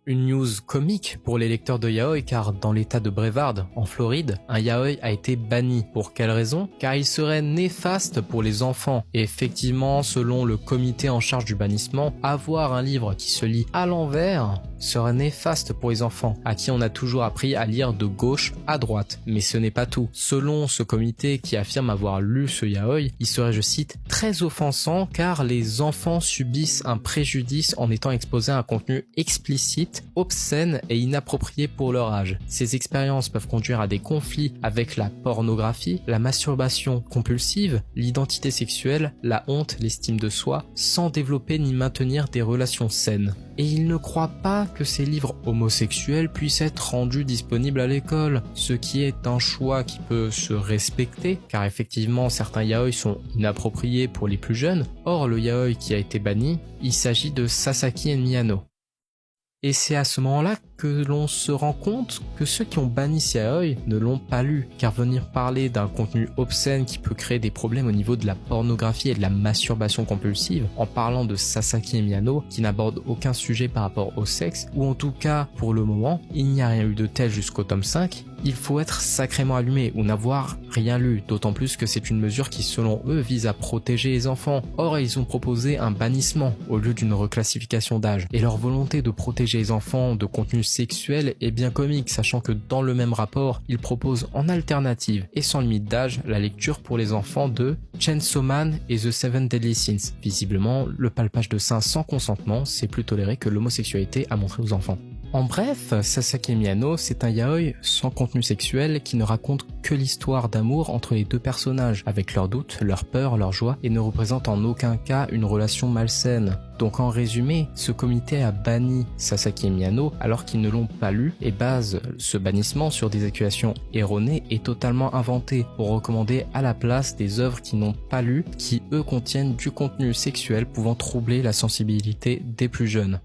Une news comique pour les lecteurs de yaoi car dans l'état de Brevard, en Floride, un yaoi a été banni. Pour quelle raison? Car il serait néfaste pour les enfants. Et effectivement, selon le comité en charge du bannissement, avoir un livre qui se lit à l'envers serait néfaste pour les enfants, à qui on a toujours appris à lire de gauche à droite. Mais ce n'est pas tout. Selon ce comité qui affirme avoir lu ce yaoi, il serait, je cite, très offensant car les enfants subissent un préjudice en étant exposés à un contenu explicite, obscène et inapproprié pour leur âge. Ces expériences peuvent conduire à des conflits avec la pornographie, la masturbation compulsive, l'identité sexuelle, la honte, l'estime de soi, sans développer ni maintenir des relations saines. Et il ne croit pas que ces livres homosexuels puissent être rendus disponibles à l'école, ce qui est un choix qui peut se respecter, car effectivement certains yaoi sont inappropriés pour les plus jeunes. Or le yaoi qui a été banni, il s'agit de Sasaki & Miyano. Et c'est à ce moment-là que l'on se rend compte que ceux qui ont banni ce yaoi ne l'ont pas lu, car venir parler d'un contenu obscène qui peut créer des problèmes au niveau de la pornographie et de la masturbation compulsive, en parlant de Sasaki & Miyano, qui n'aborde aucun sujet par rapport au sexe, ou en tout cas, pour le moment, il n'y a rien eu de tel jusqu'au tome 5, il faut être sacrément allumé ou n'avoir rien lu, d'autant plus que c'est une mesure qui selon eux vise à protéger les enfants. Or ils ont proposé un bannissement au lieu d'une reclassification d'âge, et leur volonté de protéger les enfants de contenu sexuel est bien comique, sachant que dans le même rapport, ils proposent en alternative et sans limite d'âge la lecture pour les enfants de Chainsaw Man et The Seven Deadly Sins. Visiblement, le palpage de seins sans consentement, c'est plus toléré que l'homosexualité à montrer aux enfants. En bref, Sasaki & Miyano, c'est un yaoi sans contenu sexuel qui ne raconte que l'histoire d'amour entre les deux personnages, avec leurs doutes, leurs peurs, leurs joies, et ne représente en aucun cas une relation malsaine. Donc en résumé, ce comité a banni Sasaki & Miyano alors qu'ils ne l'ont pas lu et base ce bannissement sur des accusations erronées et totalement inventées pour recommander à la place des œuvres qu'ils n'ont pas lues qui eux contiennent du contenu sexuel pouvant troubler la sensibilité des plus jeunes.